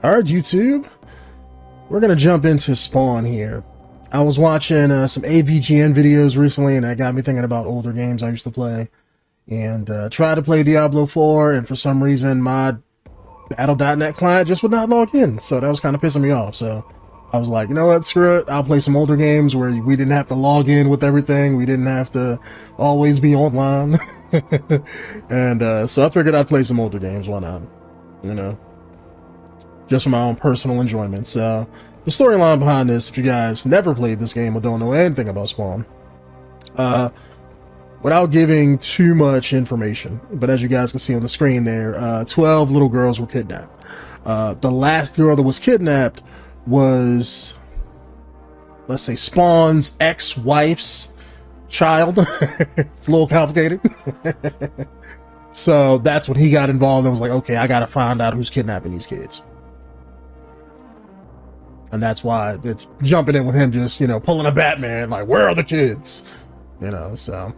Alright, YouTube, we're gonna jump into Spawn here. I was watching some AVGN videos recently, and that got me thinking about older games I used to play. And tried to play Diablo 4, and for some reason my Battle.net client just would not log in. So that was kind of pissing me off. So I was like, you know what, screw it. I'll play some older games where we didn't have to log in with everything. We didn't have to always be online. And so I figured I'd play some older games. Why not? You know? Just for my own personal enjoyment. So, the storyline behind this, if you guys never played this game or don't know anything about Spawn, without giving too much information, but as you guys can see on the screen there, 12 little girls were kidnapped. The last girl that was kidnapped was, let's say, Spawn's ex-wife's child. It's a little complicated. So, that's when he got involved and was like, okay, I gotta find out who's kidnapping these kids. And that's why it's jumping in with him just, you know, pulling a Batman, like, where are the kids? You know, so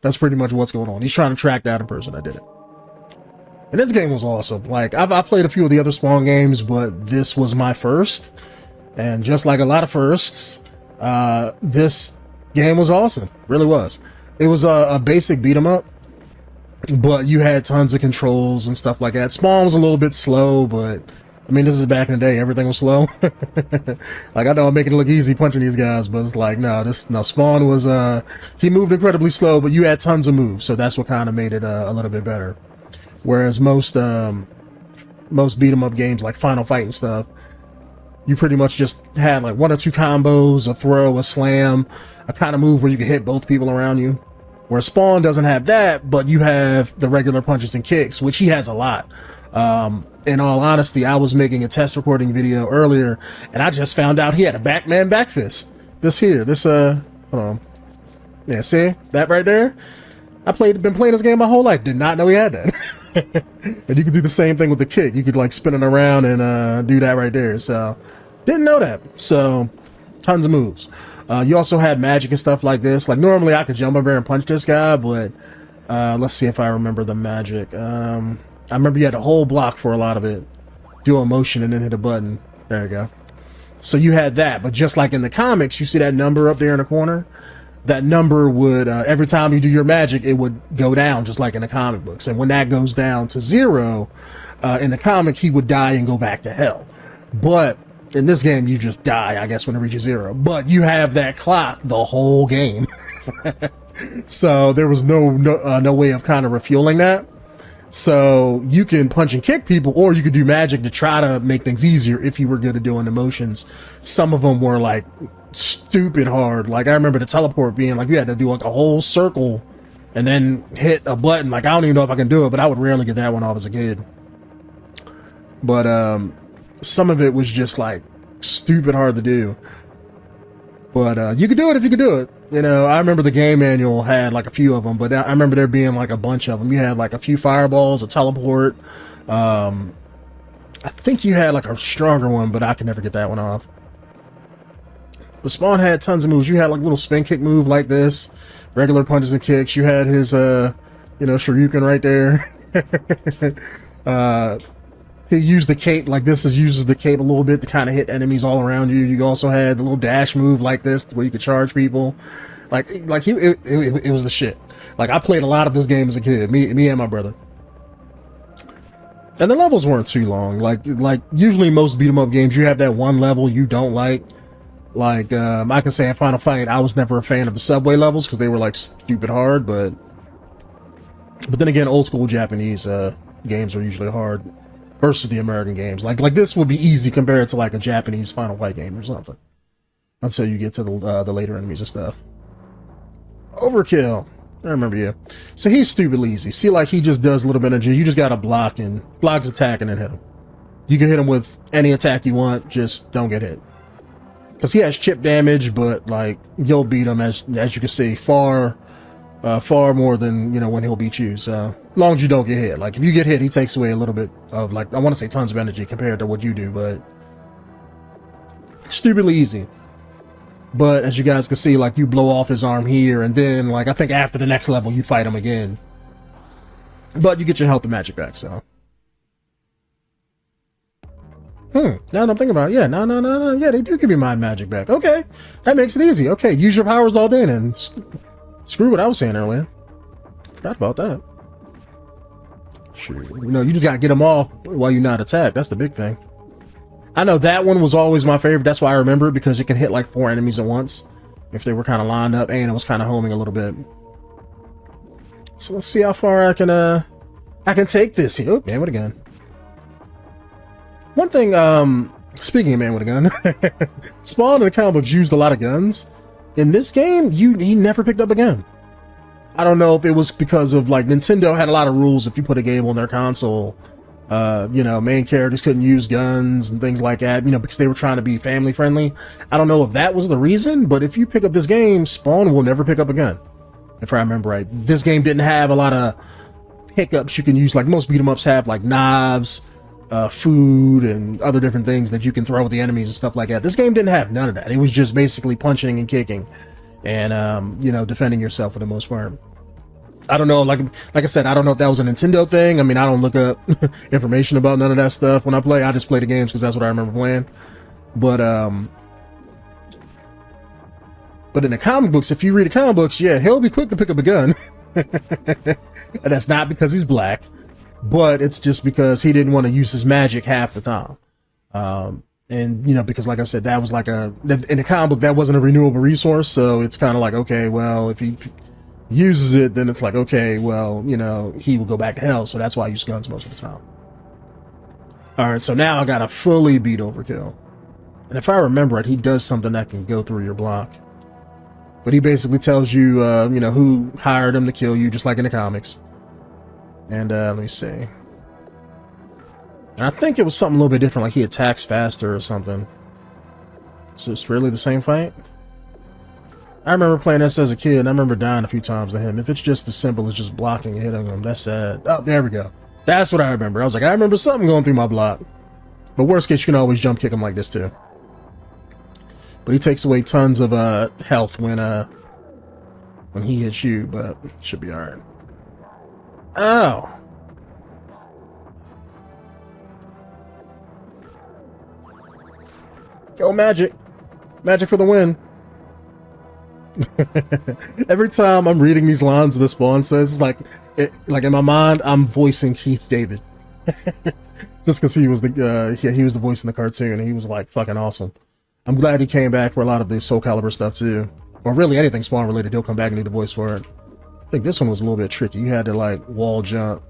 that's pretty much what's going on. He's trying to track down the person that did it. And this game was awesome. Like, I've played a few of the other Spawn games, but this was my first. And just like a lot of firsts, this game was awesome. Really was. It was a basic beat 'em up, but you had tons of controls and stuff like that. Spawn was a little bit slow, but I mean, this is back in the day. Everything was slow. Like, I know I'm making it look easy punching these guys, but it's like, no, Spawn was, he moved incredibly slow, but you had tons of moves, so that's what kind of made it a little bit better. Whereas most beat 'em up games like Final Fight and stuff, you pretty much just had like one or two combos, a throw, a slam, a kind of move where you could hit both people around you. Where Spawn doesn't have that, but you have the regular punches and kicks, which he has a lot. In all honesty, I was making a test recording video earlier, and I just found out he had a Batman back fist. Hold on. Yeah, see? That right there? Been playing this game my whole life, did not know he had that. And you could do the same thing with the kick. You could, like, spin it around and, do that right there. So, didn't know that. So, tons of moves. You also had magic and stuff like this. Like, normally I could jump over there and punch this guy, but, let's see if I remember the magic. I remember you had a whole block for a lot of it. Do a motion and then hit a button. There you go. So you had that, but just like in the comics, you see that number up there in the corner? That number would, every time you do your magic, it would go down, just like in the comic books. And when that goes down to 0, in the comic, he would die and go back to hell. But in this game, you just die, I guess, when it reaches 0. But you have that clock the whole game. So there was no way of kind of refueling that. So you can punch and kick people, or you could do magic to try to make things easier if you were good at doing the motions. Some of them were like stupid hard. Like I remember the teleport being like you had to do like a whole circle and then hit a button. Like I don't even know if I can do it, but I would rarely get that one off as a kid. But some of it was just like stupid hard to do. But you could do it if you could do it. You know, I remember the game manual had like a few of them, but I remember there being like a bunch of them. You had like a few fireballs, a teleport. I think you had like a stronger one, but I can never get that one off. But Spawn had tons of moves. You had like a little spin kick move like this, regular punches and kicks. You had his, 𝐤𝐤𝐤𝐞 right there. He used the cape like this, uses the cape a little bit to kind of hit enemies all around you. You also had the little dash move like this where you could charge people. It was the shit. Like I played a lot of this game as a kid, me and my brother. And the levels weren't too long. Like usually most beat 'em up games, you have that one level you don't like. Like I can say in Final Fight, I was never a fan of the subway levels because they were like stupid hard. But then again, old school Japanese games are usually hard versus the American games. Like this would be easy compared to like a Japanese Final Fight game or something. Until you get to the later enemies and stuff. Overkill. I remember you. So he's stupidly easy. See, like he just does a little bit of you just gotta blocks attack and then hit him. You can hit him with any attack you want, just don't get hit. Because he has chip damage, but like you'll beat him as you can see far more than when he'll beat you. So as long as you don't get hit. Like if you get hit, he takes away a little bit of like I want to say tons of energy compared to what you do, but stupidly easy. But as you guys can see, like you blow off his arm here, and then like I think after the next level you fight him again. But you get your health and magic back, so Now that I'm thinking about it, yeah, no. Yeah, they do give me my magic back. Okay, that makes it easy. Okay, use your powers all day then. Screw what I was saying earlier. Forgot about that. Sure. You know, you just gotta get them off while you're not attacked. That's the big thing. I know that one was always my favorite. That's why I remember it, because it can hit like 4 enemies at once if they were kind of lined up, and it was kind of homing a little bit. So let's see how far I can take this here. Oh, man with a gun. One thing, speaking of man with a gun, Spawn in the comic books used a lot of guns. In this game, he never picked up a gun. I don't know if it was because of, like, Nintendo had a lot of rules. If you put a game on their console, you know, main characters couldn't use guns and things like that, you know, because they were trying to be family friendly. I don't know if that was the reason, but if you pick up this game, Spawn will never pick up a gun, if I remember right. This game didn't have a lot of pickups you can use, like most beat 'em ups have, like knives, food, and other different things that you can throw at the enemies and stuff like that. This game didn't have none of that. It was just basically punching and kicking and, you know, defending yourself for the most part. I don't know, like I said, I don't know if that was a Nintendo thing. I mean, I don't look up information about none of that stuff when I play. I just play the games because that's what I remember playing. But in the comic books, if you read the comic books, yeah, he'll be quick to pick up a gun. And that's not because he's black, but it's just because he didn't want to use his magic half the time. And, you know, because like I said, that was like in the comic book, that wasn't a renewable resource. So it's kind of like, okay, well, if he uses it, then it's like, okay, well, you know, he will go back to hell. So that's why I use guns most of the time. All right, so now I got to fully beat Overkill. And if I remember it, he does something that can go through your block. But he basically tells you, you know, who hired him to kill you, just like in the comics. And let me see. And I think it was something a little bit different, like he attacks faster or something. So it's really the same fight? I remember playing this as a kid, and I remember dying a few times to him. If it's just as simple as just blocking and hitting him, that's sad. Oh, there we go. That's what I remember. I was like, I remember something going through my block. But worst case, you can always jump kick him like this too. But he takes away tons of health when he hits you, but should be alright. Ow! Go Magic! Magic for the win! Every time I'm reading these lines the Spawn says, like in my mind, I'm voicing Keith David. Just because he was the voice in the cartoon, and he was like fucking awesome. I'm glad he came back for a lot of the Soul Calibur stuff too, or really anything Spawn related. He'll come back and do the voice for it. I think this one was a little bit tricky. You had to like wall jump,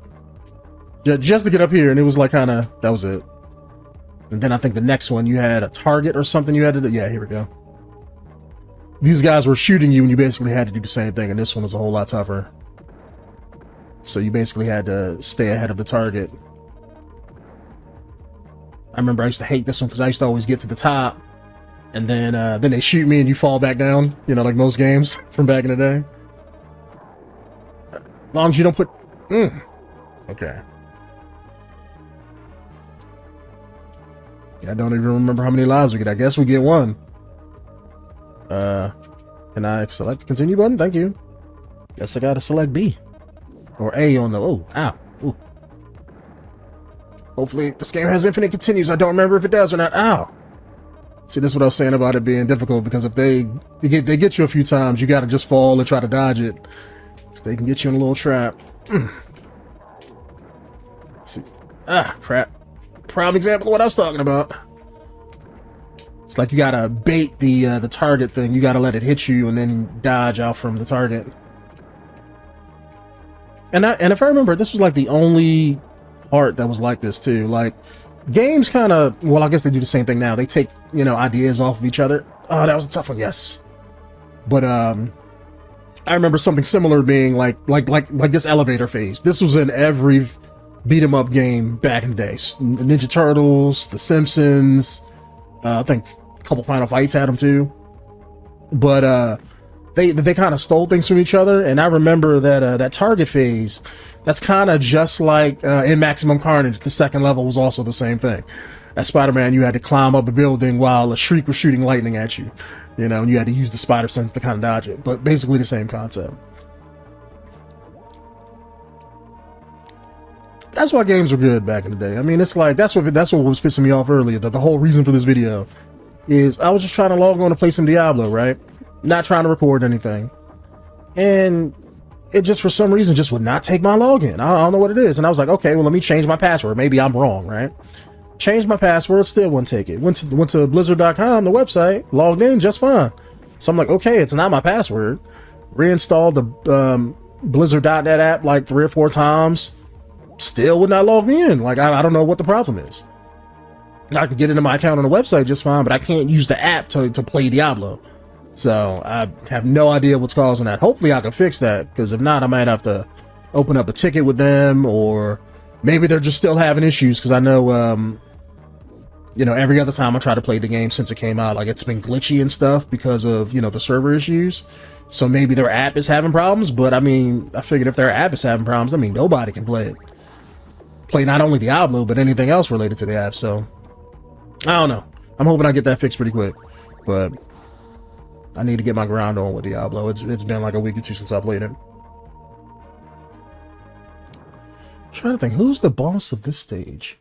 yeah, just to get up here, and it was like kind of, that was it. And then I think the next one you had a target or something you had to do. Yeah, here we go. These guys were shooting you, and you basically had to do the same thing, and this one was a whole lot tougher. So you basically had to stay ahead of the target. I remember I used to hate this one because I used to always get to the top, and then they shoot me and you fall back down, you know, like most games from back in the day. As long as you don't put... Okay. I don't even remember how many lives we get. I guess we get one. Can I select the continue button? Thank you. Guess I gotta select B. Or A on the... Oh, ow. Ooh. Hopefully this game has infinite continues. I don't remember if it does or not. Ow. See, this is what I was saying about it being difficult, because if they get you a few times, you gotta just fall and try to dodge it. So they can get you in a little trap. See. Ah, crap. Prime example of what I was talking about. It's like you gotta bait the target thing. You gotta let it hit you and then dodge out from the target. And if I remember, this was like the only art that was like this too. Like games kind of, well, I guess they do the same thing now. They take, you know, ideas off of each other. Oh, that was a tough one, yes. But I remember something similar being like this elevator phase. This was in every beat 'em up game back in the day. The Ninja Turtles, The Simpsons. I think a couple Final Fights had them too. But they kind of stole things from each other, and I remember that that target phase, that's kind of just like in Maximum Carnage. The second level was also the same thing. At Spider-Man, you had to climb up a building while a Shriek was shooting lightning at you, you know, and you had to use the spider sense to kind of dodge it. But basically the same concept. That's why games were good back in the day. I mean, it's like, that's what was pissing me off earlier. That the whole reason for this video is I was just trying to log on to play some Diablo, right? Not trying to record anything. And it just, for some reason, just would not take my login. I don't know what it is. And I was like, okay, well, let me change my password. Maybe I'm wrong, right? Changed my password, still wouldn't take it. Went to blizzard.com, the website, logged in just fine. So I'm like, okay, it's not my password. Reinstalled the blizzard.net app like 3 or 4 times. Still would not log me in. Like, I don't know what the problem is. I could get into my account on the website just fine, but I can't use the app to play Diablo. So I have no idea what's causing that. Hopefully I can fix that, because if not, I might have to open up a ticket with them, or maybe they're just still having issues, because I know, you know, every other time I try to play the game since it came out, like, it's been glitchy and stuff because of, you know, the server issues. So maybe their app is having problems, but I mean, I figured if their app is having problems, I mean, nobody can play it. Play not only Diablo, but anything else related to the app, so I don't know. I'm hoping I get that fixed pretty quick, but I need to get my grind on with Diablo. It's been like a week or two since I played it. I'm trying to think, who's the boss of this stage?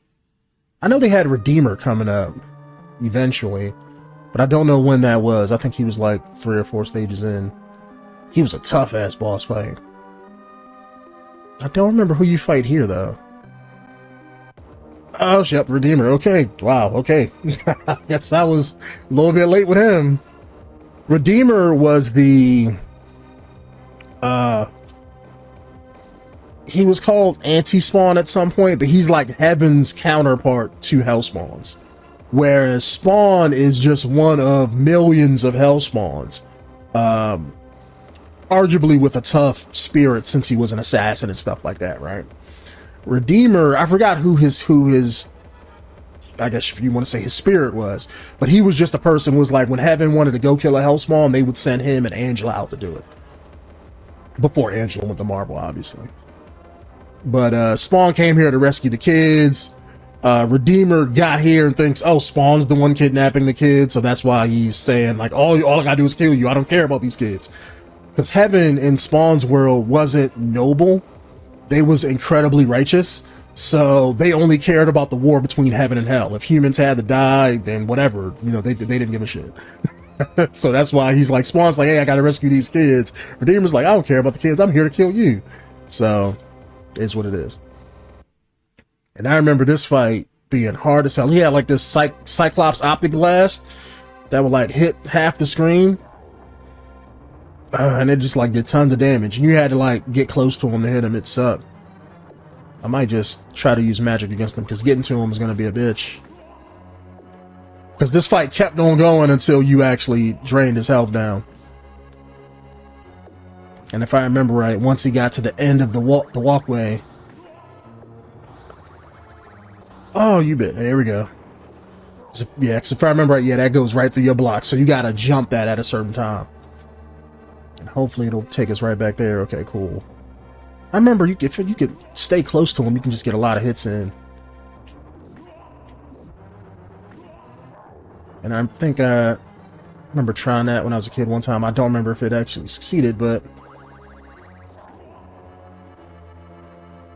I know they had Redeemer coming up eventually, but I don't know when that was. I think he was like 3 or 4 stages in. He was a tough-ass boss fight. I don't remember who you fight here, though. Oh, yep, Redeemer. Okay. Wow, okay. I guess I was a little bit late with him. Redeemer was the... he was called Anti-Spawn at some point, but he's like Heaven's counterpart to Hellspawns. Whereas Spawn is just one of millions of Hellspawns. Arguably with a tough spirit, since he was an assassin and stuff like that, right? Redeemer, I forgot who his I guess if you want to say his spirit was, but he was just a person who was like, when Heaven wanted to go kill a Hellspawn, they would send him and Angela out to do it. Before Angela went to Marvel, obviously. But Spawn came here to rescue the kids. Redeemer got here and thinks, oh, Spawn's the one kidnapping the kids, so that's why he's saying, like, all I gotta do is kill you. I don't care about these kids. Because Heaven in Spawn's world wasn't noble. They was incredibly righteous, so they only cared about the war between heaven and hell. If humans had to die, then whatever, you know, they didn't give a shit. So that's why he's like, Spawn's like, hey, I gotta rescue these kids. Redeemer's like, I don't care about the kids, I'm here to kill you. So, it's what it is. And I remember this fight being hard as hell. He had like this Cyclops optic blast that would like hit half the screen. And it just like did tons of damage, and you had to like get close to him to hit him. It sucked. I might just try to use magic against him, because getting to him is going to be a bitch. Because this fight kept on going until you actually drained his health down. And if I remember right, once he got to the end of the walkway. Oh, you bet. There we go. So, yeah, because if I remember right, yeah, that goes right through your block, so you got to jump that at a certain time. And hopefully it'll take us right back there. Okay, cool. I remember if you could stay close to him, you can just get a lot of hits in. And I think I remember trying that when I was a kid one time. I don't remember if it actually succeeded, but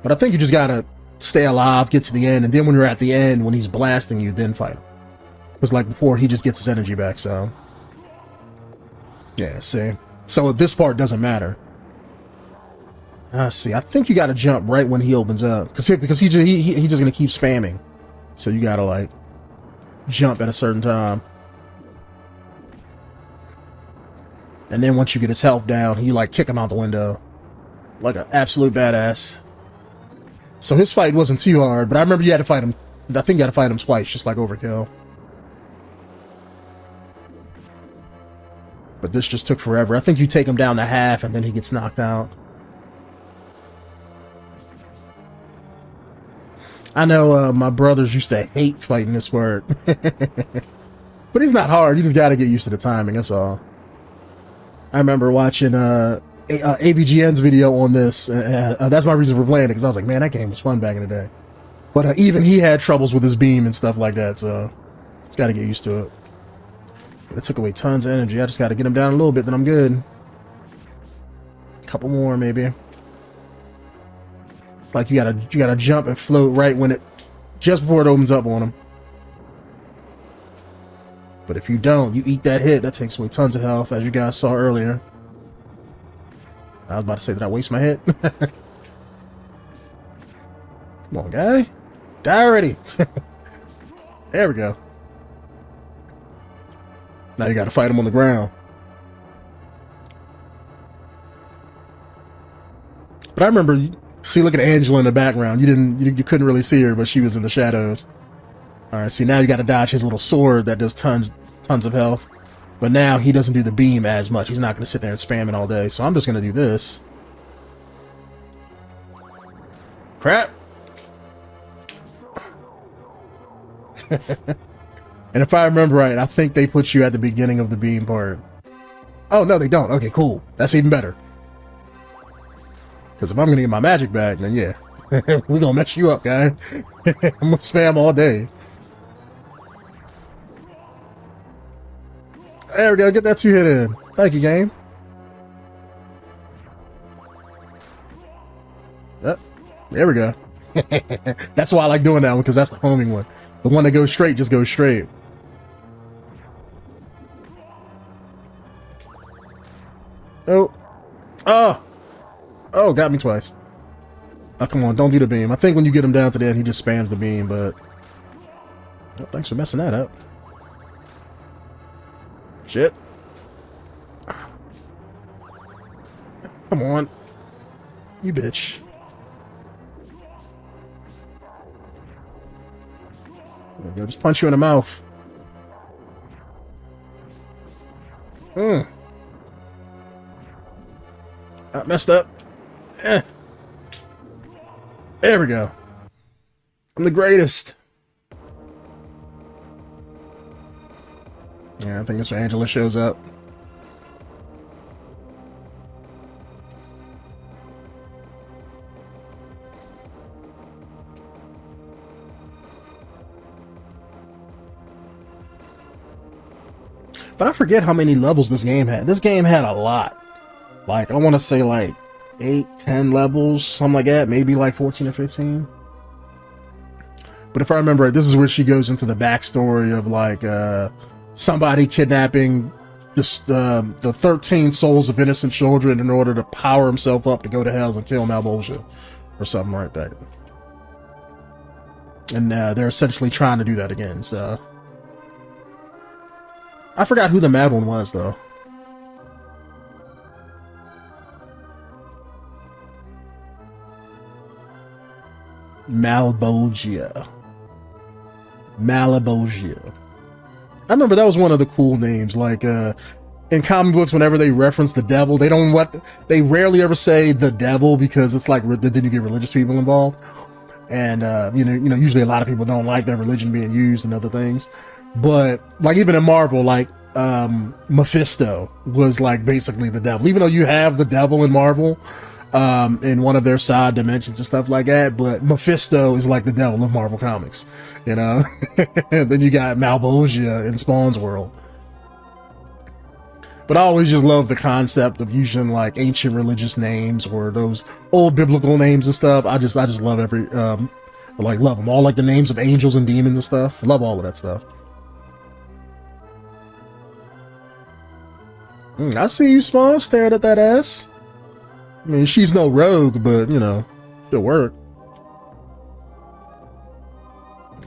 I think you just gotta stay alive, get to the end, and then when you're at the end, when he's blasting you, then fight him. Because like before, he just gets his energy back, so... Yeah, see? So this part doesn't matter. See, I think you gotta jump right when he opens up. Because he's just gonna keep spamming. So you gotta, like, jump at a certain time. And then once you get his health down, you, like, kick him out the window. Like an absolute badass. So his fight wasn't too hard, but I remember you had to fight him. I think you had to fight him twice, just like Overkill. But this just took forever. I think you take him down to half and then he gets knocked out. I know my brothers used to hate fighting this word. But it's not hard. You just gotta get used to the timing, that's all. I remember watching AVGN's video on this. That's my reason for playing it, because I was like, man, that game was fun back in the day. But even he had troubles with his beam and stuff like that, so just gotta get used to it. But it took away tons of energy. I just gotta get him down a little bit, then I'm good. A couple more, maybe. It's like you gotta jump and float right when it, just before it opens up on him. But if you don't, you eat that hit, that takes away tons of health, as you guys saw earlier. I was about to say, did I waste my hit? Come on, guy. Die already. There we go. Now you gotta fight him on the ground. But I remember, see, look at Angela in the background. You couldn't really see her, but she was in the shadows. Alright, see, now you gotta dodge his little sword that does tons of health. But now he doesn't do the beam as much. He's not gonna sit there and spam it all day. So I'm just gonna do this. Crap! And if I remember right, I think they put you at the beginning of the beam part. Oh, no, they don't. Okay, cool. That's even better. Because if I'm going to get my magic back, then yeah. We're going to mess you up, guy. I'm going to spam all day. There we go. Get that 2-hit in. Thank you, game. Yep. There we go. That's why I like doing that one, because that's the homing one. The one that goes straight just goes straight. Oh. Oh. Oh, got me twice. Oh, come on, don't do the beam. I think when you get him down to the end, he just spams the beam, but... Oh, thanks for messing that up. Shit. Come on. You bitch. There we go, just punch you in the mouth. I messed up. There we go. I'm the greatest. Yeah, I think that's when Angela shows up. But I forget how many levels this game had. This game had a lot. Like, I want to say like 8, 10 levels, something like that. Maybe like 14 or 15. But if I remember right, this is where she goes into the backstory of like somebody kidnapping the 13 souls of innocent children in order to power himself up to go to hell and kill 𝐷𝐷𝐷𝐿 or something like that. And they're essentially trying to do that again, so... I forgot who the mad one was, though. 𝐷𝐷𝐿. 𝐷𝐷𝐿. I remember that was one of the cool names. Like, in comic books, whenever they reference the devil, they rarely ever say the devil because it's like, then you get religious people involved. And, usually a lot of people don't like their religion being used and other things. But, like, even in Marvel, like, Mephisto was, like, basically the devil. Even though you have the devil in Marvel, in one of their side dimensions and stuff like that, but Mephisto is like the devil of Marvel Comics, you know? Then you got 𝐷𝐿 in Spawn's world. But I always just love the concept of using, like, ancient religious names or those old biblical names and stuff. I just love love them all, like the names of angels and demons and stuff. I love all of that stuff. I see you, Spawn, staring at that ass. I mean, she's no rogue, but, you know, it'll work.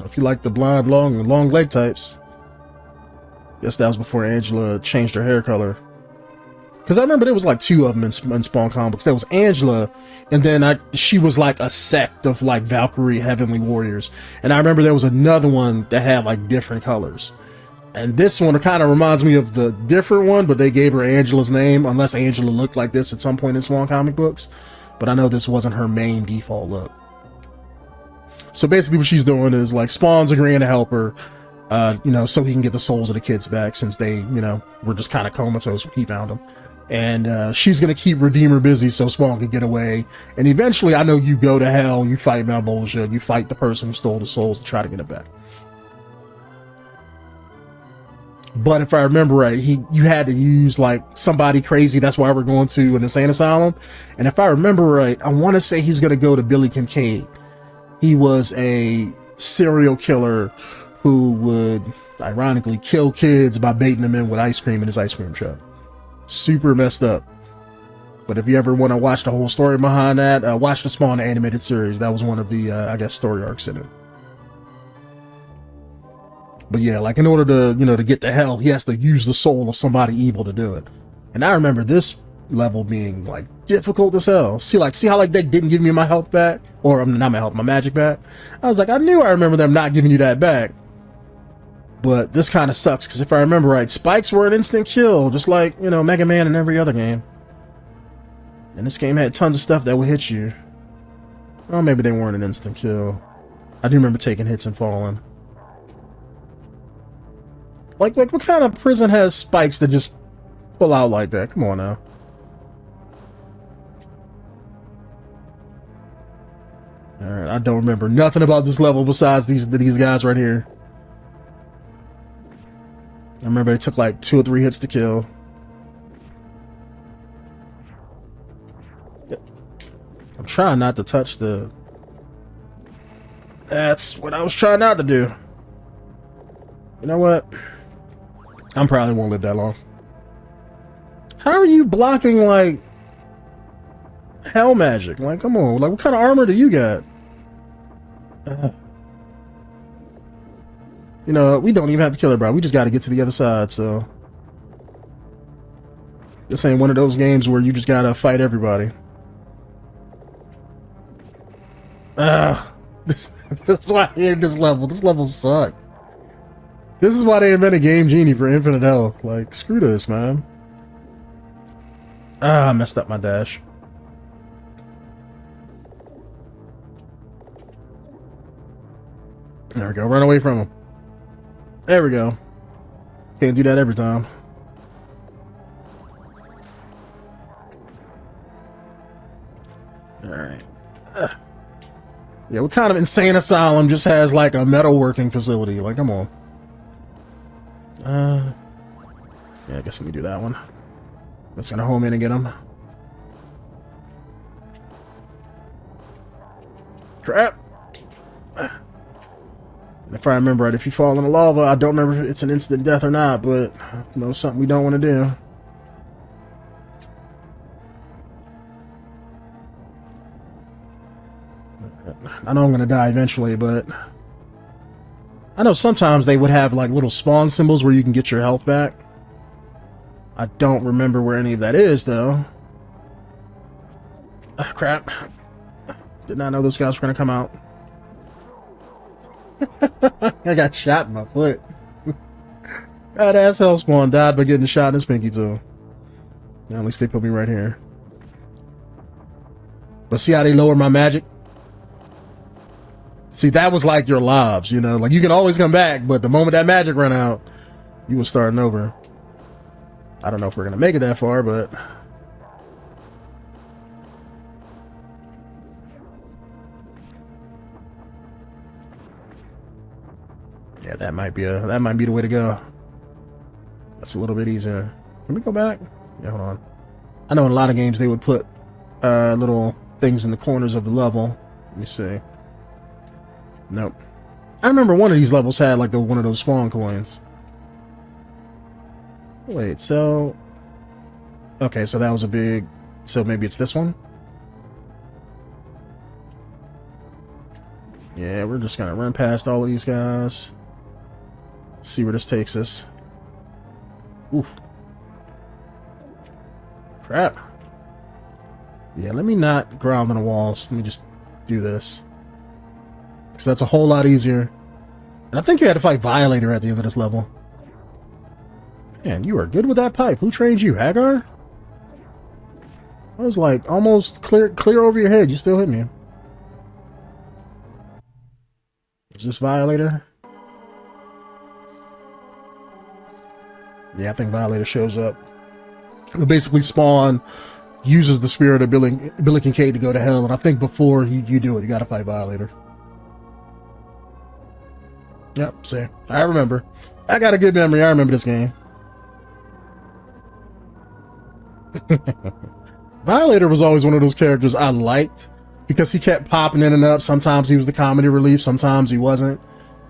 If you like the blonde, long leg types. Guess that was before Angela changed her hair color. Because I remember there was like 2 of them in Spawn comics. There was Angela, and then she was like a sect of like Valkyrie Heavenly Warriors. And I remember there was another one that had like different colors. And this one kind of reminds me of the different one, but they gave her Angela's name, unless Angela looked like this at some point in Spawn comic books. But I know this wasn't her main default look. So basically what she's doing is like Spawn's agreeing to help her, so he can get the souls of the kids back, since they, were just kind of comatose when he found them. And she's going to keep Redeemer busy so Spawn can get away. And eventually, I know you go to hell, you fight 𝐷𝐿, you fight the person who stole the souls to try to get it back. But if I remember right, you had to use like somebody crazy. That's why we're going to an insane asylum. And if I remember right, I want to say he's going to go to Billy Kincaid. He was a serial killer who would ironically kill kids by baiting them in with ice cream in his ice cream truck. Super messed up. But if you ever want to watch the whole story behind that, watch the Spawn animated series. That was one of the, I guess, story arcs in it. But yeah, like in order to, you know, to get to hell, he has to use the soul of somebody evil to do it. And I remember this level being like difficult as hell. See how like they didn't give me my health back, or not my health, my magic back. I was like, I knew I remember them not giving you that back. But this kind of sucks because if I remember right, spikes were an instant kill, just like, you know, Mega Man and every other game. And this game had tons of stuff that would hit you. Well, maybe they weren't an instant kill. I do remember taking hits and falling. Like what kind of prison has spikes that just pull out like that? Come on now. Alright, I don't remember nothing about this level besides these guys right here. I remember it took like 2 or 3 hits to kill. I'm trying not to touch the... That's what I was trying not to do. You know what? I probably won't live that long. How are you blocking, like, hell magic? Like, come on. Like, what kind of armor do you got? You know, we don't even have to kill it, bro. We just got to get to the other side, so... This ain't one of those games where you just got to fight everybody. This is why I hate this level. This level sucks. This is why they invented Game Genie for infinite health. Like, screw this, man. I messed up my dash. There we go. Run away from him. There we go. Can't do that every time. Alright. Yeah, what kind of insane asylum just has, like, a metalworking facility? Like, come on. Yeah, I guess let me do that one. Let's gonna home in and get him. Crap! And if I remember right, if you fall in the lava, I don't remember if it's an instant death or not, but you know, something we don't want to do. I know I'm gonna die eventually, but I know sometimes they would have like little spawn symbols where you can get your health back. I don't remember where any of that is, though. Ah, crap. Did not know those guys were gonna come out. I got shot in my foot. God, ass hell spawn died by getting shot in his pinky toe. Now, at least they put me right here. But see how they lower my magic? See, that was like your lives, you know? Like, you can always come back, but the moment that magic run out, you were starting over. I don't know if we're gonna make it that far, but... yeah, that might be the way to go. That's a little bit easier. Can we go back? Yeah, hold on. I know in a lot of games they would put little things in the corners of the level. Let me see. Nope. I remember one of these levels had like one of those spawn coins. Wait, so... okay, so that was a big... so maybe it's this one? Yeah, we're just gonna run past all of these guys. See where this takes us. Oof. Crap. Yeah, let me not ground on the walls. Let me just do this. Because that's a whole lot easier. And I think you had to fight Violator at the end of this level. Man, you are good with that pipe. Who trained you, Hagar? I was like almost clear over your head. You still hit me. Is this Violator? Yeah, I think Violator shows up. But basically, Spawn uses the spirit of Billy Kincaid to go to hell, and I think before you do it, you gotta fight Violator. Yep, see. I remember. I got a good memory. I remember this game. Violator was always one of those characters I liked because he kept popping in and up. Sometimes he was the comedy relief, sometimes he wasn't.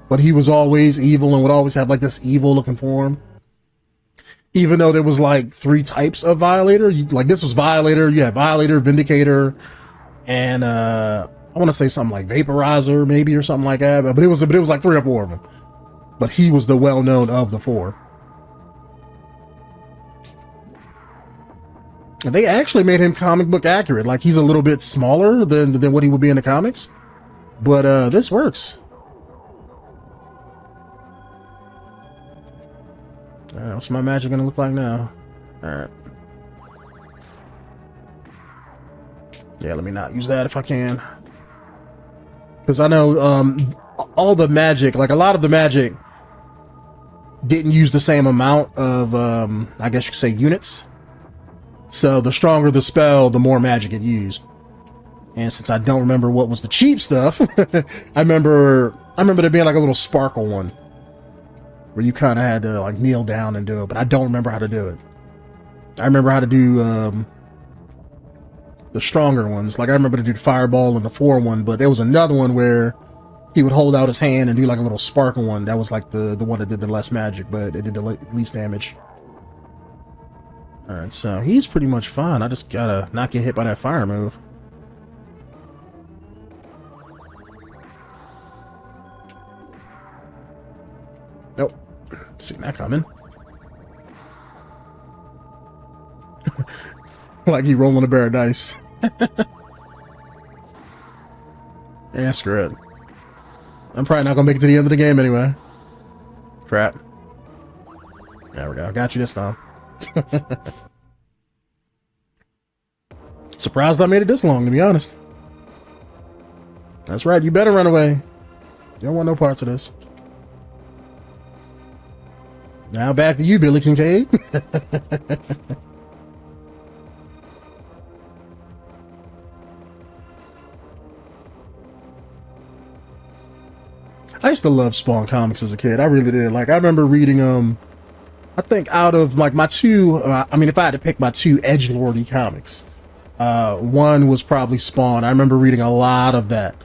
But he was always evil and would always have like this evil looking form. Even though there was like 3 types of Violator. Like this was Violator, you had Violator, Vindicator, and I want to say something like Vaporizer maybe or something like that. But it was like 3 or 4 of them. But he was the well-known of the 4. And they actually made him comic book accurate. Like he's a little bit smaller than what he would be in the comics. But this works. Alright, what's my magic gonna look like now? Alright. Yeah, let me not use that if I can. Because I know all the magic, like a lot of the magic didn't use the same amount of, I guess you could say, units. So the stronger the spell, the more magic it used. And since I don't remember what was the cheap stuff, I remember there being like a little sparkle one where you kind of had to like kneel down and do it, but I don't remember how to do it. I remember how to do the stronger ones. Like I remember to do the fireball and the 4 one, but there was another one where he would hold out his hand and do like a little sparkle one. That was like the one that did the less magic, but it did the least damage. Alright, so he's pretty much fine. I just gotta not get hit by that fire move. Nope. See that coming. Like he rolling a bear of dice. Yeah, screw it. I'm probably not gonna make it to the end of the game anyway. Crap. There we go. I got you this time. Surprised I made it this long, to be honest. That's right, you better run away. You don't want no parts of this. Now back to you, Billy Kincaid. I used to love Spawn comics as a kid. I really did. Like, I remember reading, I think out of, like, my 2, I mean, if I had to pick my 2 edgelordy comics, one was probably Spawn. I remember reading a lot of that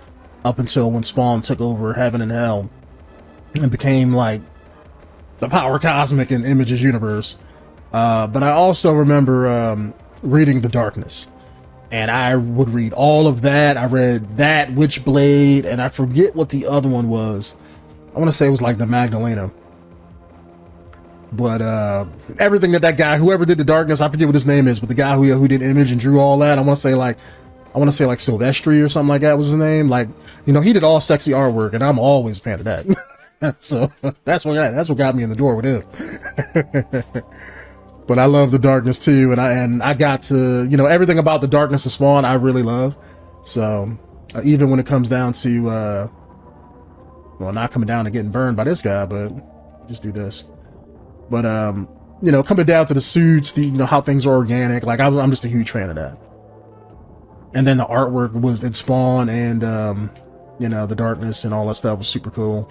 up until when Spawn took over Heaven and Hell and became, like, the Power Cosmic in Image's universe. But I also remember, reading The Darkness. And I would read all of that. I read that, Witchblade, and I forget what the other one was. I want to say it was like the Magdalena. But everything that guy, whoever did The Darkness, I forget what his name is, but the guy who did Image and drew all that, I want to say like Silvestri or something like that was his name. Like, you know, he did all sexy artwork, and I'm always a fan of that. So that's what got me in the door with him. But I love The Darkness too, and I got to, you know, everything about The Darkness of Spawn I really love. So even when it comes down to, well, not coming down to getting burned by this guy, but just do this. But you know, coming down to the suits, you know, how things are organic. Like I'm just a huge fan of that. And then the artwork was in Spawn and you know, The Darkness and all that stuff was super cool.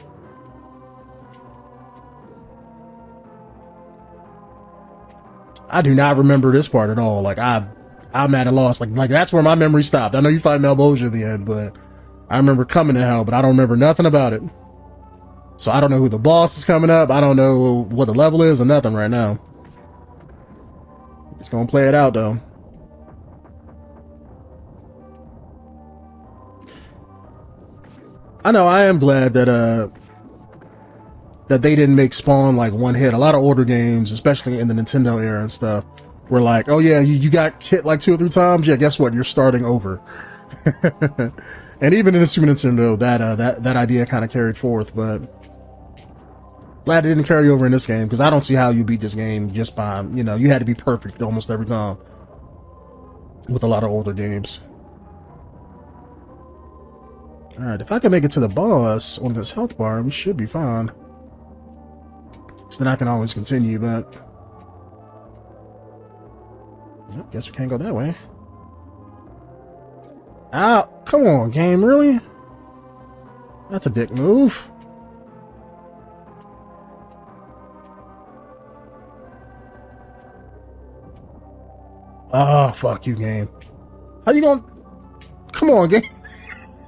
I do not remember this part at all. Like I'm at a loss. Like that's where my memory stopped. I know you fight Malbosia at the end, but I remember coming to hell, but I don't remember nothing about it. So I don't know who the boss is coming up. I don't know what the level is or nothing right now. Just gonna play it out though. I know I am glad that that they didn't make Spawn like one hit. A lot of older games, especially in the Nintendo era and stuff, were like, oh yeah, you got hit like 2 or 3 times. Yeah, guess what? You're starting over. And even in the Super Nintendo, that idea kind of carried forth, but glad it didn't carry over in this game, because I don't see how you beat this game just by, you know, you had to be perfect almost every time with a lot of older games. Alright, if I can make it to the boss on this health bar, we should be fine. So then I can always continue, but yep, guess we can't go that way. Ow, come on, game, really? That's a dick move. Oh, fuck you, game. How you gonna... Come on, game.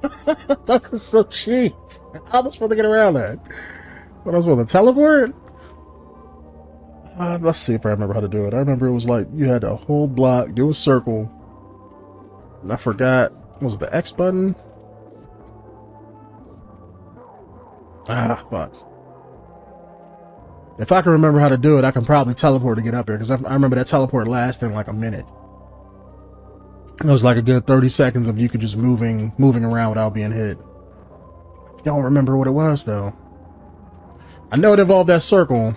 That was so cheap. How was I supposed to get around that? What, I was supposed to teleport? Let's see if I remember how to do it. I remember it was like you had a whole block, do a circle. And I forgot. Was it the X button? Ah, fuck. If I can remember how to do it, I can probably teleport to get up there, because I remember that teleport lasting like a minute. It was like a good 30 seconds of you could just moving around without being hit. Don't remember what it was though. I know it involved that circle.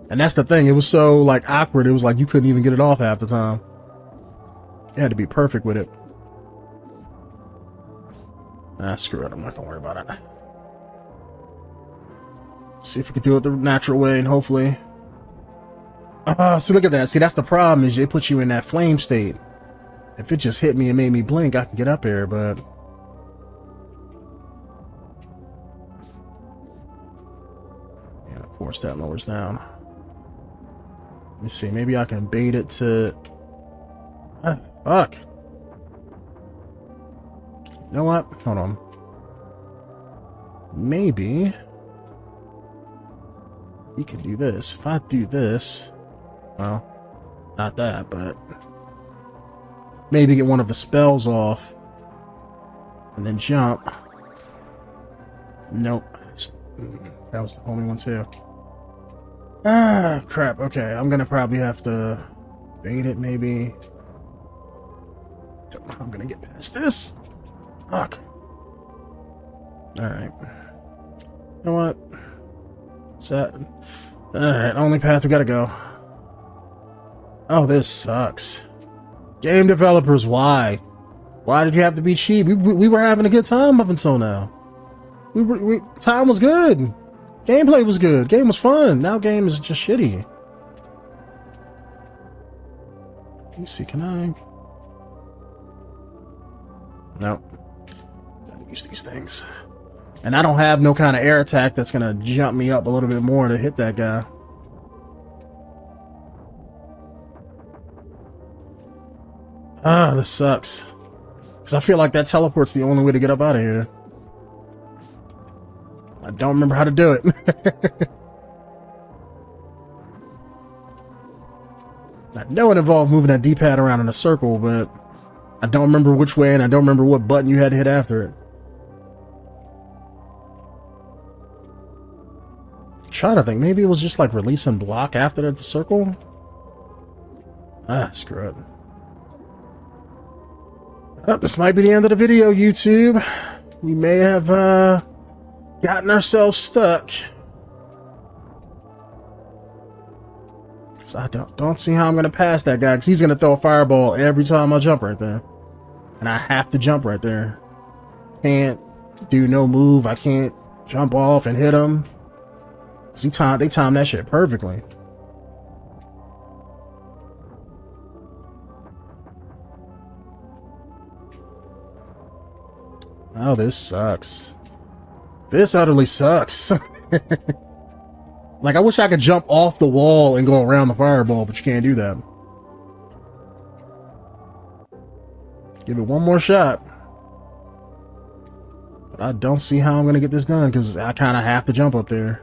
And that's the thing, it was so like awkward, it was like you couldn't even get it off half the time. You had to be perfect with it. Ah, screw it, I'm not gonna worry about it. See if we can do it the natural way, and hopefully... see, look at that. See, that's the problem, is it puts you in that flame state. If it just hit me and made me blink, I can get up here, but... Yeah, of course, that lowers down. Let me see, maybe I can bait it to... Ah, fuck. You know what? Hold on. Maybe... You can do this. If I do this... Well, not that, but... Maybe get one of the spells off. And then jump. Nope. That was the only one too. Ah, crap. Okay, I'm gonna probably have to bait it, maybe. I'm gonna get past this. Fuck. Alright. You know what? Set. Alright, only path we gotta go. Oh, this sucks. Game developers, why? Why did you have to be cheap? We were having a good time up until now. Time was good. Gameplay was good. Game was fun. Now game is just shitty. Let me see, can I? Nope. Gotta use these things. And I don't have no kind of air attack that's gonna jump me up a little bit more to hit that guy. Ah, this sucks. Because I feel like that teleport's the only way to get up out of here. I don't remember how to do it. I know it involved moving that D-pad around in a circle, but I don't remember which way, and I don't remember what button you had to hit after it. Try to think, maybe it was just like release and block after the circle? Ah, screw it. Oh, this might be the end of the video, YouTube. We may have gotten ourselves stuck. So I don't see how I'm gonna pass that guy, because he's gonna throw a fireball every time I jump right there. And I have to jump right there. Can't do no move. I can't jump off and hit him. They timed that shit perfectly. Oh, this sucks. This utterly sucks. Like, I wish I could jump off the wall and go around the fireball, but you can't do that. Give it one more shot. But I don't see how I'm going to get this done, because I kind of have to jump up there.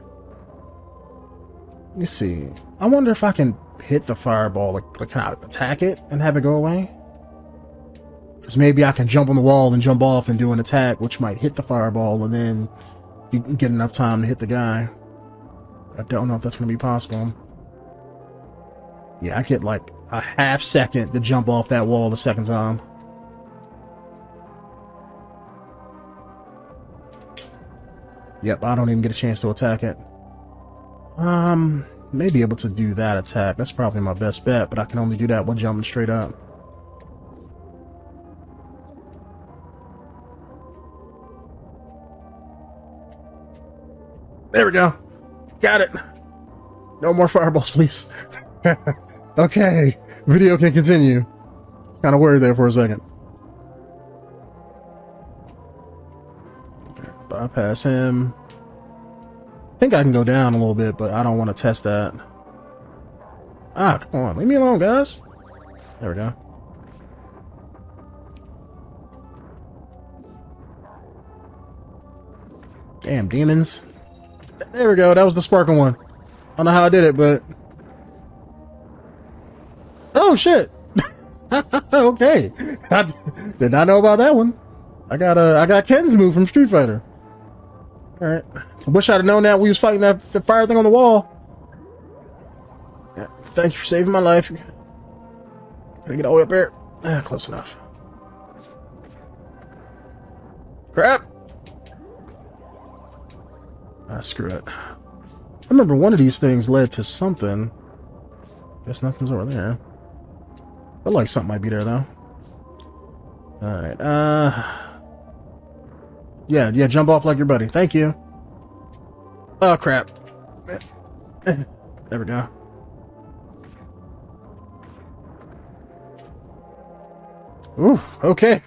Let me see. I wonder if I can hit the fireball. Like can I attack it and have it go away? Because maybe I can jump on the wall and jump off and do an attack, which might hit the fireball, and then you can get enough time to hit the guy. I don't know if that's going to be possible. Yeah, I get like a half second to jump off that wall the second time. Yep, I don't even get a chance to attack it. May be able to do that attack. That's probably my best bet, but I can only do that while jumping straight up. There we go. Got it. No more fireballs, please. Okay. Video can continue. Kind of worried there for a second. Okay, bypass him. I think I can go down a little bit, but I don't want to test that. Ah, come on. Leave me alone, guys. There we go. Damn, demons. There we go. That was the sparkling one. I don't know how I did it, but... Oh, shit. Okay. I did not know about that one. I got �KEN's move from Street Fighter. Alright. I wish I'd have known that we was fighting that fire thing on the wall. Yeah, thank you for saving my life. Gotta get all the way up there. Ah, close enough. Crap! Ah, screw it. I remember one of these things led to something. Guess nothing's over there. But like something might be there though. Alright, yeah, jump off like your buddy. Thank you. Oh, crap. There we go. Ooh, okay.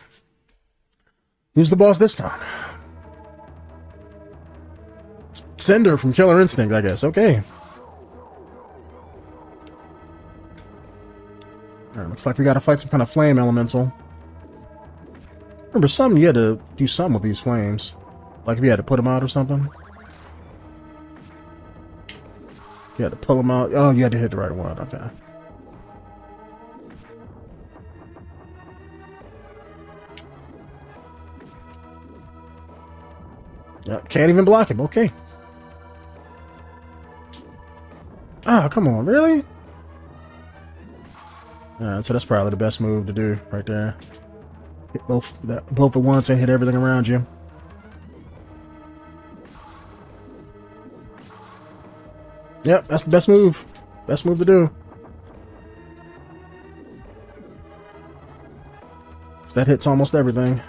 Who's the boss this time? Cinder from Killer Instinct, I guess. Okay. Alright, looks like we gotta fight some kind of flame elemental. Remember, something you had to do something with these flames. Like if you had to put them out or something. You had to pull them out. Oh, you had to hit the right one. Okay. Yep, can't even block him. Okay. Oh, come on. Really? Alright, so that's probably the best move to do right there. Hit both at once and hit everything around you. Yep, that's the best move. Best move to do. So that hits almost everything.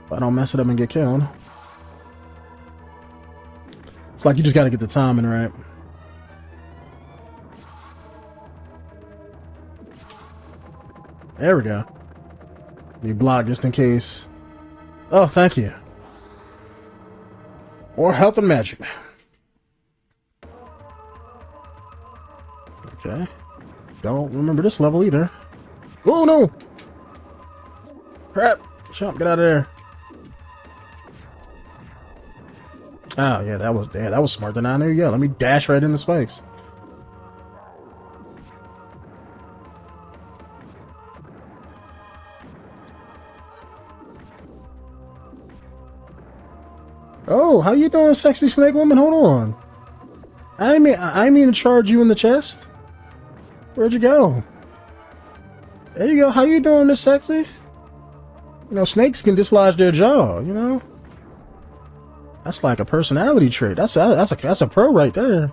If I don't mess it up and get killed. It's like you just gotta get the timing right. There we go. You block just in case. Oh, thank you. More health and magic. Okay. Don't remember this level either. Oh no! Crap! Chump, get out of there. Oh yeah, that was smart than I knew. Yeah, let me dash right in the spikes. Oh, how you doing, sexy snake woman? Hold on. I mean to charge you in the chest. Where'd you go? There you go. How you doing, Miss Sexy? You know, snakes can dislodge their jaw. You know, that's like a personality trait. That's a pro right there.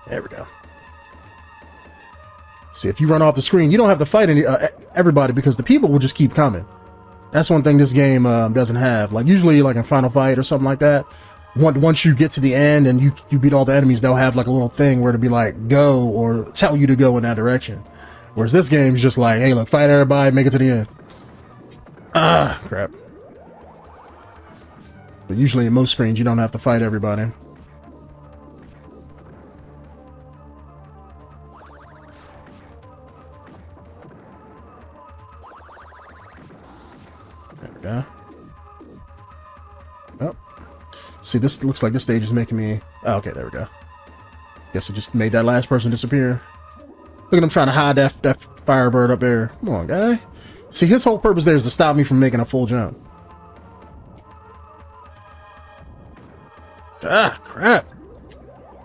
There we go. See, if you run off the screen, you don't have to fight everybody because the people will just keep coming. That's one thing this game doesn't have. Like usually, like in Final Fight or something like that, once you get to the end and you beat all the enemies, they'll have like a little thing where to be like go or tell you to go in that direction. Whereas this game is just like, hey, look, fight everybody, make it to the end. Ah, crap. But usually in most screens, you don't have to fight everybody. There we go. Oh. See, this looks like this stage is making me... Oh, okay, there we go. Guess it just made that last person disappear. Look at him trying to hide that firebird up there. Come on, guy. See, his whole purpose there is to stop me from making a full jump. Ah, crap.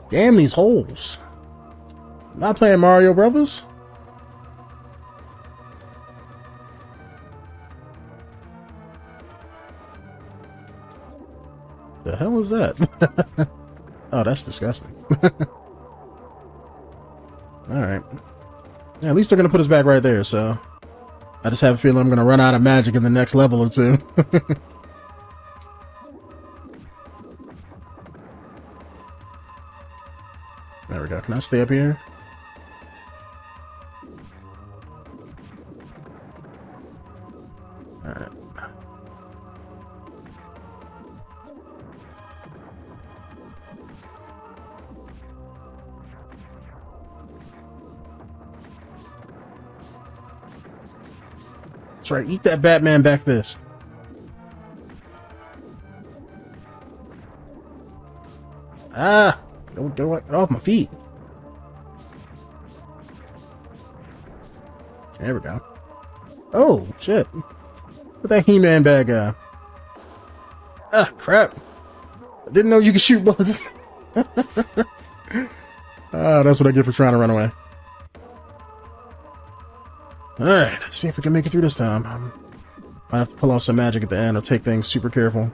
Damn these holes. I'm not playing Mario Brothers. The hell is that? Oh, that's disgusting. Alright. Yeah, at least they're going to put us back right there, so... I just have a feeling I'm going to run out of magic in the next level or two. There we go. Can I stay up here? Alright. That's right, eat that Batman back fist. Ah! Get off my feet. There we go. Oh, shit. Put that He-Man bad guy. Ah, crap. I didn't know you could shoot bullets. Ah, that's what I get for trying to run away. Alright, let's see if we can make it through this time. I have to pull off some magic at the end or take things super careful.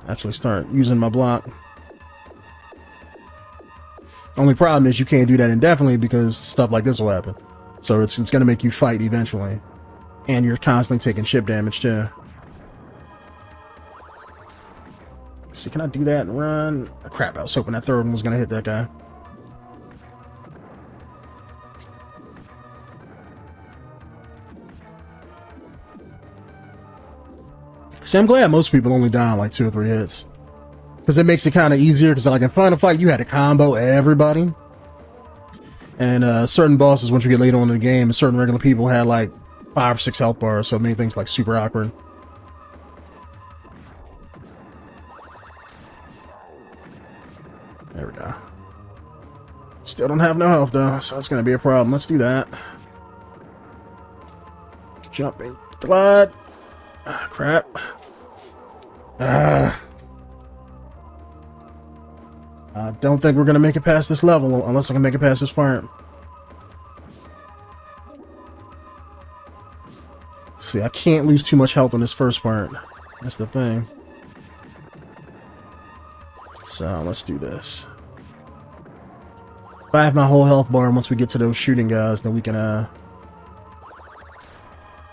Actually start using my block. Only problem is you can't do that indefinitely because stuff like this will happen. So it's going to make you fight eventually. And you're constantly taking chip damage too. See, can I do that and run? Oh, crap, I was hoping that third one was going to hit that guy. See, I'm glad most people only die on like 2 or 3 hits. Because it makes it kind of easier, because like in Final Fight, you had to combo everybody. And certain bosses, once you get later on in the game, certain regular people had like 5 or 6 health bars, so it made things like super awkward. There we go. Still don't have no health though, so it's going to be a problem. Let's do that. Jumping. Glide. Ah, crap. I don't think we're going to make it past this level unless I can make it past this part. See, I can't lose too much health on this first part. That's the thing. So, let's do this. If I have my whole health bar, and once we get to those shooting guys, then we can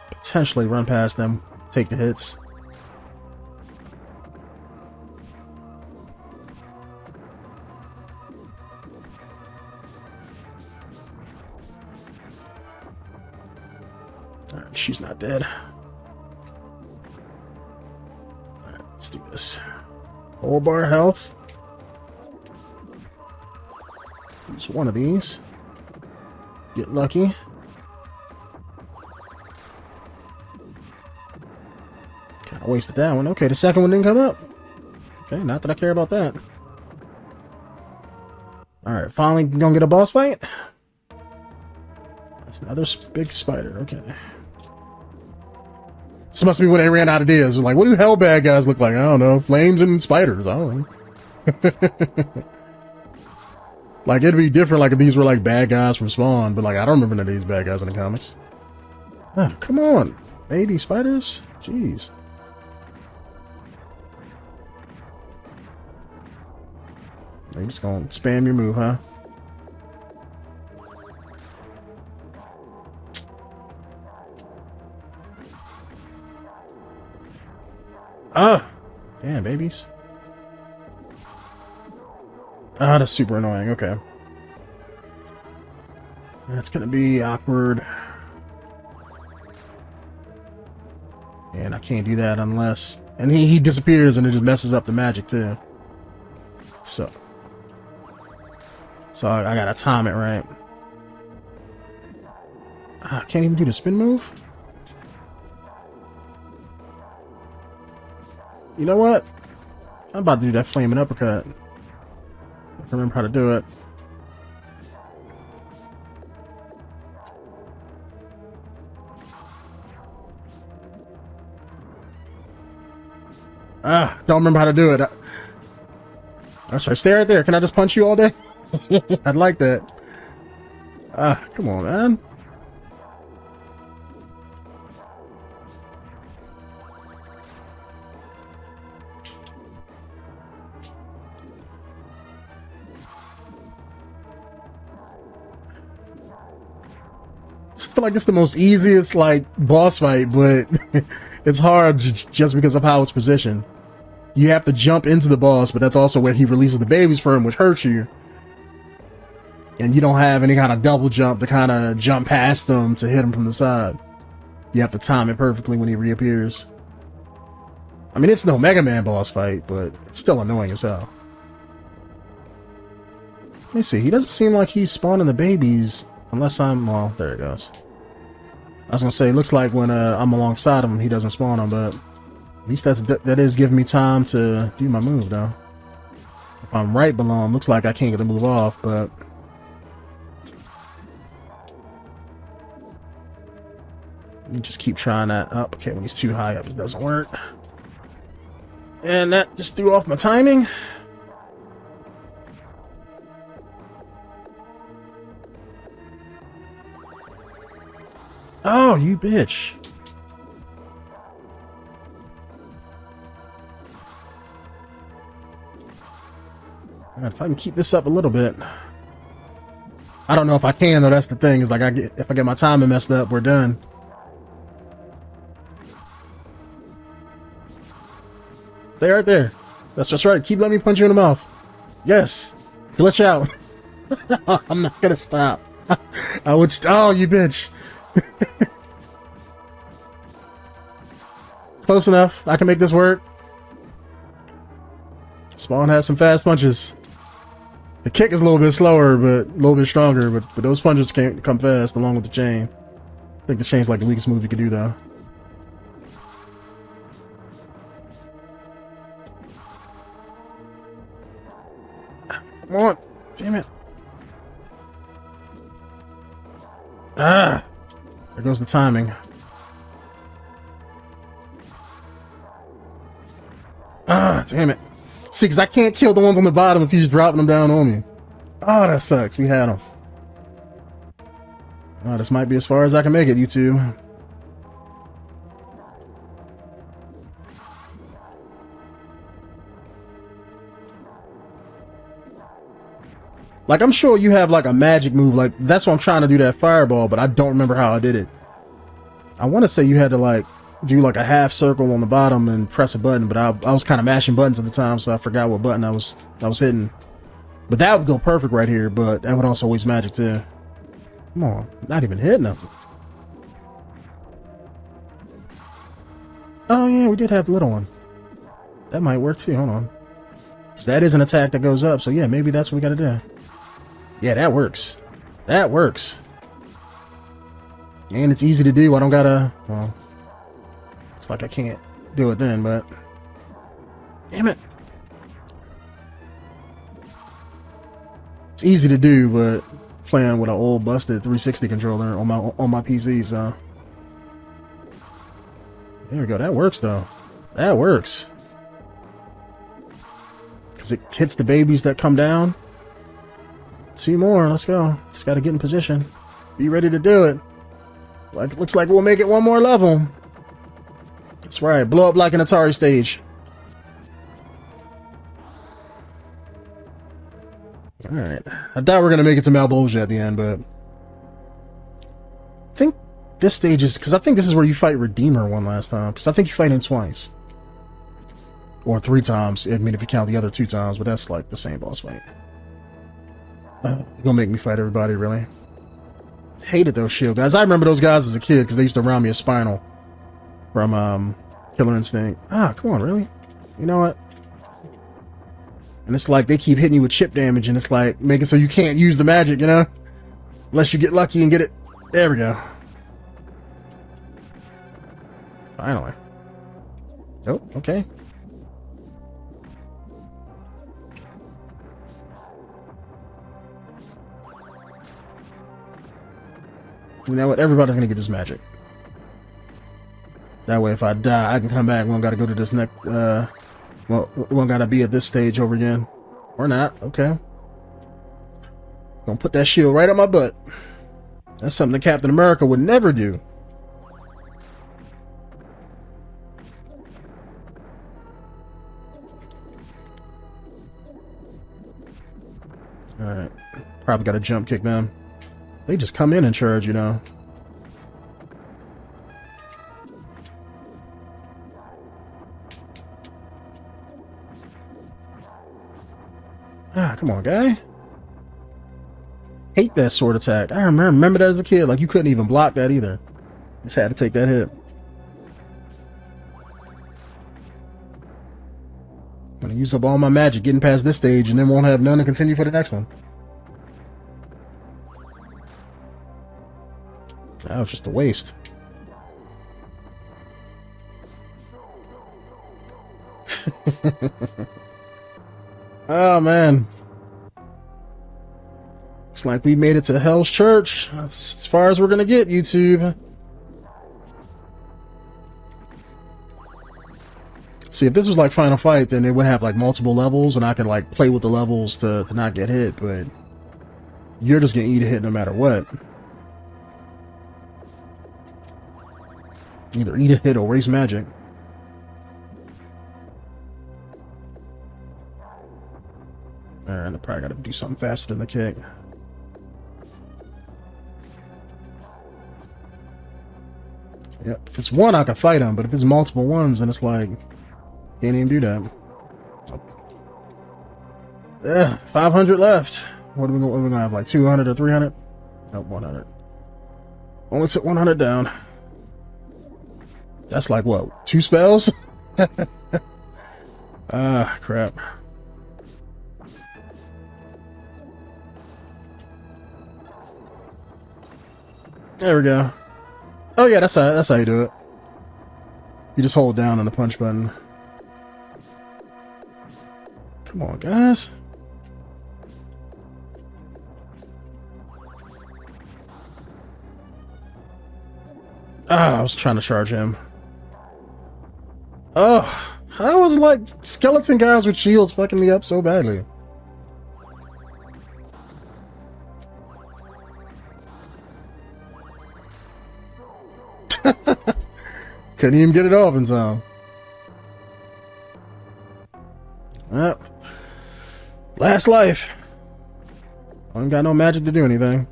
potentially run past them, take the hits. Alright, she's not dead. Alright, let's do this. Whole bar health. Use one of these. Get lucky. I wasted that one. Okay, the second one didn't come up. Okay, not that I care about that. Alright, finally gonna get a boss fight. That's another big spider. Okay. This must be when they ran out of ideas. Like, what do hell bad guys look like? I don't know. Flames and spiders. I don't know. Like, it'd be different like if these were like bad guys from Spawn, but like I don't remember none of these bad guys in the comics. Oh, come on. Baby spiders? Jeez. You're just gonna spam your move, huh? Ah! Damn, babies. Ah, that's super annoying. Okay. That's gonna be awkward. And I can't do that unless... And he disappears and it just messes up the magic, too. So I gotta time it right. I can't even do the spin move? You know what? I'm about to do that flaming uppercut. I can remember how to do it. Ah, don't remember how to do it. That's right, stay right there. Can I just punch you all day? I'd like that. Ah, come on, man. I feel like it's the most easiest, like, boss fight, but it's hard just because of how it's positioned. You have to jump into the boss, but that's also where he releases the babies from, which hurts you. And you don't have any kind of double jump to kind of jump past them to hit him from the side. You have to time it perfectly when he reappears. I mean, it's no Mega Man boss fight, but it's still annoying as hell. Let me see. He doesn't seem like he's spawning the babies unless I'm... Well, there it goes. I was gonna say, it looks like when I'm alongside him, he doesn't spawn him, but at least that is giving me time to do my move, though. If I'm right below him, looks like I can't get the move off, but let me just keep trying that up. Okay, when he's too high up, it doesn't work. And that just threw off my timing. Oh, you bitch. Alright, if I can keep this up a little bit. I don't know if I can, though. That's the thing. Is like if I get my timing messed up, we're done. Stay right there. That's just right. Keep letting me punch you in the mouth. Yes. Glitch out. I'm not gonna stop. I would. Oh, you bitch. Close enough. I can make this work. Spawn has some fast punches. The kick is a little bit slower, but a little bit stronger. But those punches can't come fast along with the chain. I think the chain's like the weakest move you could do, though. Come on. Damn it. Ah. There goes the timing. Ah, damn it. See, because I can't kill the ones on the bottom if he's dropping them down on me. Oh, that sucks. We had him. Oh, this might be as far as I can make it, YouTube. Like, I'm sure you have, like, a magic move. Like, that's why I'm trying to do that fireball, but I don't remember how I did it. I want to say you had to, like, do, like, a half circle on the bottom and press a button, but I was kind of mashing buttons at the time, so I forgot what button I was hitting. But that would go perfect right here, but that would also waste magic, too. Come on. Not even hitting them. Oh, yeah, we did have the little one. That might work, too. Hold on. Because that is an attack that goes up, so yeah, maybe that's what we got to do. Yeah, that works. That works. And it's easy to do. I don't gotta, well, it's like I can't do it then, but damn it. It's easy to do, but playing with an old busted 360 controller on my PC, so there we go. That works though. That works. Because it hits the babies that come down. 2 more, let's go. Just gotta get in position. Be ready to do it. Like, looks like we'll make it 1 more level. That's right, blow up like an Atari stage. Alright. I thought we were gonna make it to Malbolgia at the end, but I think this stage is, because I think this is where you fight Redeemer one last time. Because I think you fight him twice. Or 3 times, I mean if you count the other 2 times, but that's like the same boss fight. You're gonna make me fight everybody, really? Hated those shield guys. I remember those guys as a kid because they used to round me a spinal from Killer Instinct. Ah, come on, really? You know what? And it's like they keep hitting you with chip damage, and it's like making so you can't use the magic, you know? Unless you get lucky and get it. There we go. Finally. Oh, okay. You know what? Everybody's gonna get this magic. That way, if I die, I can come back. We don't gotta go to this next. Well, we don't gotta be at this stage over again, or not. Okay. Gonna put that shield right up my butt. That's something that Captain America would never do. All right. Probably gotta jump kick them. They just come in and charge, you know. Ah, come on, guy. Hate that sword attack. I remember that as a kid. Like, you couldn't even block that either. Just had to take that hit. I'm gonna use up all my magic getting past this stage and then won't have none to continue for the next one. That was just a waste. Oh man. It's like we made it to Hell's Church. That's as far as we're gonna get, YouTube. See, if this was like Final Fight, then it would have like multiple levels, and I could like play with the levels to not get hit, but you're just gonna eat a hit no matter what. Either eat a hit or waste magic. Alright, I probably gotta do something faster than the kick. Yep, if it's one, I can fight him, but if it's multiple ones, then it's like, can't even do that. Yeah, 500 left. What are we gonna have, like 200 or 300? Nope, 100. Only took 100 down. That's like, what, 2 spells? Ah, crap. There we go. Oh yeah, that's how you do it. You just hold down on the punch button. Come on, guys. Ah, I was trying to charge him. Oh, I was like, skeleton guys with shields fucking me up so badly. Couldn't even get it off in time. Yep. Last life. I ain't got no magic to do anything.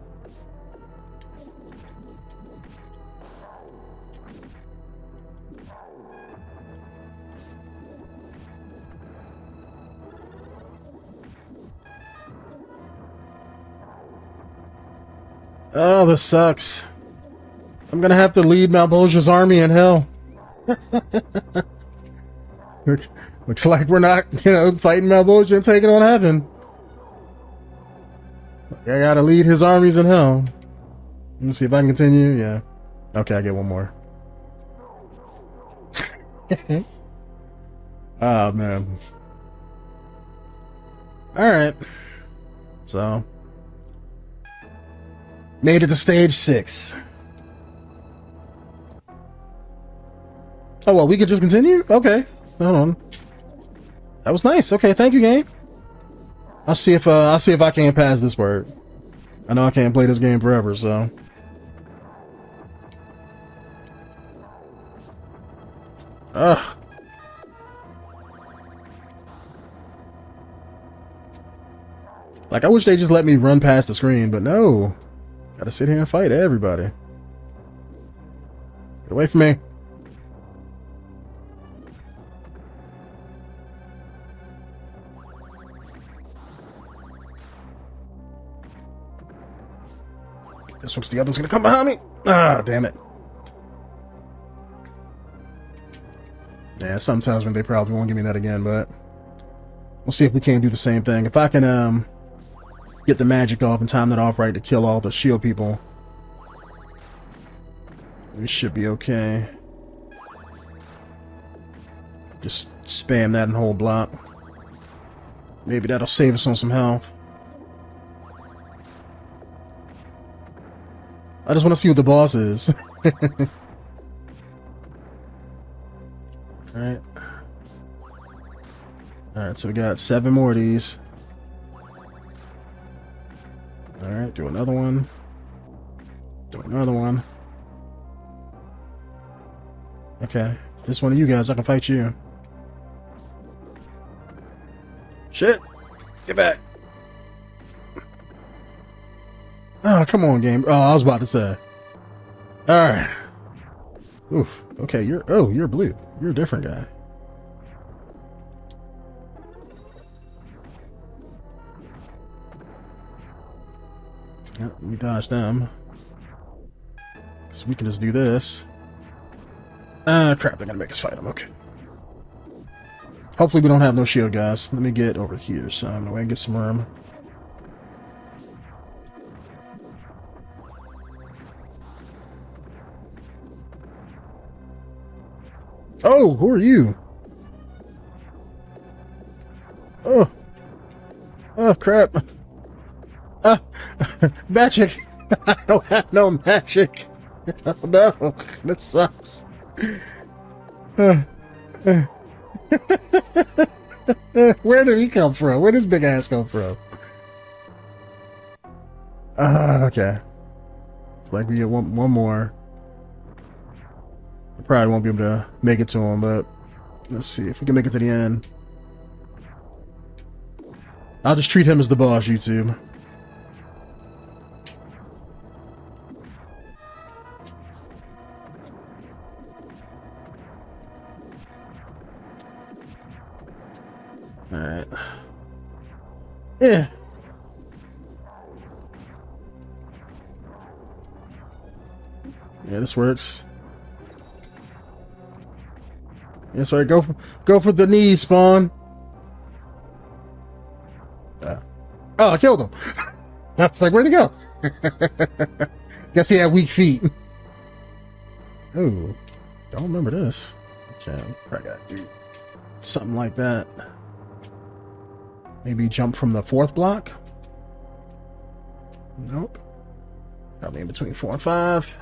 Oh, this sucks. I'm gonna have to lead Malebolgia's army in hell. Looks like we're not, fighting Malebolgia and taking on heaven. I gotta lead his armies in hell. Let me see if I can continue. Yeah. Okay, I get one more. Oh, man. Alright. So. Made it to stage 6. Oh, well, we could just continue? Okay. Hold on. That was nice. Okay, thank you, game. I'll see if I can't pass this word. I know I can't play this game forever, so. Ugh. Like, I wish they just let me run past the screen, but no. Gotta sit here and fight everybody. Get away from me. This one's the other's gonna come behind me. Ah, damn it. Yeah, sometimes when they probably won't give me that again, but we'll see if we can't do the same thing. If I can get the magic off and time that off right to kill all the shield people, we should be okay. Just spam that and hold block. Maybe that'll save us on some health. I just want to see what the boss is. Alright. Alright, so we got 7 more of these. Alright, do another one. Do another one. Okay. If this one of you guys, I can fight you. Shit! Get back! Oh, come on, game. Oh, I was about to say. Alright. Oof. Okay, you're blue. You're a different guy. Yep, let me dodge them. So we can just do this. Crap, they're gonna make us fight them. Okay. Hopefully we don't have no shield, guys. Let me get over here some way and get some room. Oh, who are you? Oh. Oh, crap. Magic. I don't have no magic. Oh, no. That sucks. Where did he come from? Where does big ass come from? Okay. It's like we get one more. I probably won't be able to make it to him, but let's see if we can make it to the end. I'll just treat him as the boss, YouTube. Alright. Yeah. Yeah, this works. Yes, right. Go for the knees, Spawn. Oh, I killed him. I was like, where'd he go? Guess he had weak feet. Ooh, don't remember this. Okay, probably gotta do something like that. Maybe jump from the 4th block? Nope. Probably in between 4 and 5.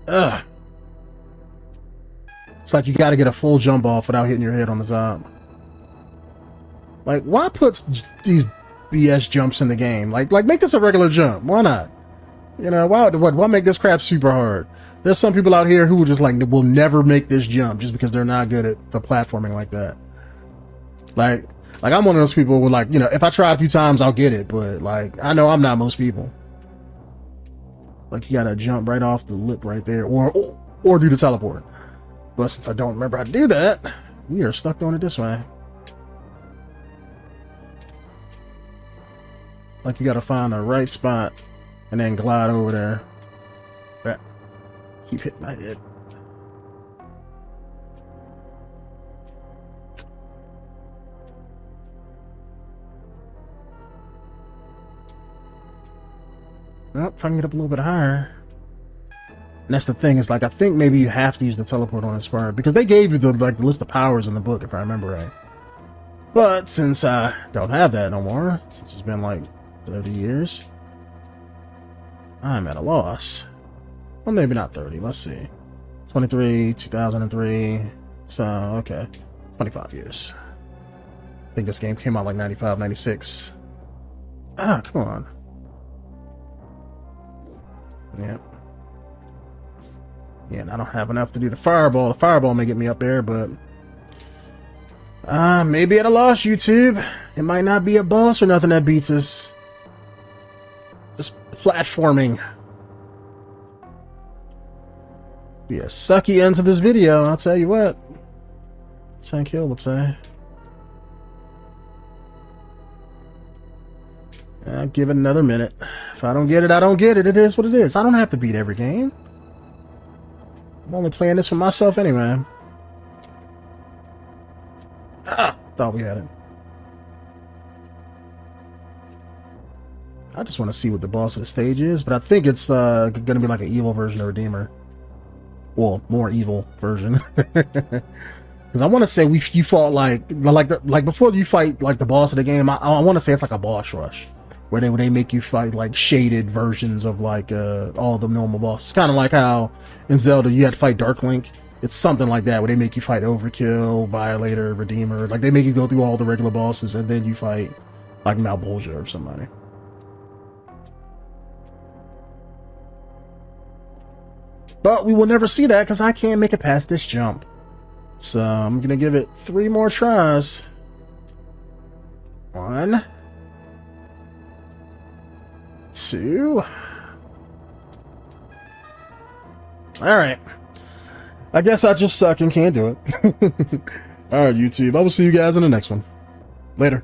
Ugh. It's like you gotta get a full jump off without hitting your head on the top. Like, why put these BS jumps in the game? Like make this a regular jump. Why not? You know, why make this crap super hard? There's some people out here who just like will never make this jump just because they're not good at the platforming like that. Like I'm one of those people who, like, you know, if I try a few times, I'll get it, but like I know I'm not most people. Like, you gotta jump right off the lip right there, or do the teleport. But since I don't remember how to do that, we are stuck doing it this way. Like, you gotta find the right spot and then glide over there. Right. Keep hitting my head. Well, if I can get up a little bit higher. And that's the thing, is like, I think maybe you have to use the teleport on this part, because they gave you the list of powers in the book, if I remember right. But since I don't have that no more, since it's been like 30 years, I'm at a loss. Well, maybe not 30, let's see. 23, 2003, so, okay. 25 years. I think this game came out like 95, 96. Ah, come on. Yep. Yeah, and I don't have enough to do the fireball. The fireball may get me up there, but maybe at a loss, YouTube. It might not be a boss or nothing that beats us. Just platforming. Be a sucky end to this video, I'll tell you what. 𝐸𝐤𝐤𝐞 would say. I'll give it another minute. If I don't get it, I don't get it. It is what it is. I don't have to beat every game. I'm only playing this for myself anyway. Ah, thought we had it. I just want to see what the boss of the stage is, but I think it's going to be like an evil version of Redeemer. Well, more evil version. Because I want to say you fought like before you fight like the boss of the game. I want to say it's like a boss rush, where they make you fight like shaded versions of like all the normal bosses. Kind of like how in Zelda you had to fight Dark Link. It's something like that, where they make you fight Overkill, Violator, Redeemer. Like, they make you go through all the regular bosses, and then you fight like Malbolgia or somebody. But we will never see that because I can't make it past this jump. So I'm gonna give it 3 more tries. 1, 2. Alright. I guess I just suck and can't do it. Alright, YouTube. I will see you guys in the next one. Later.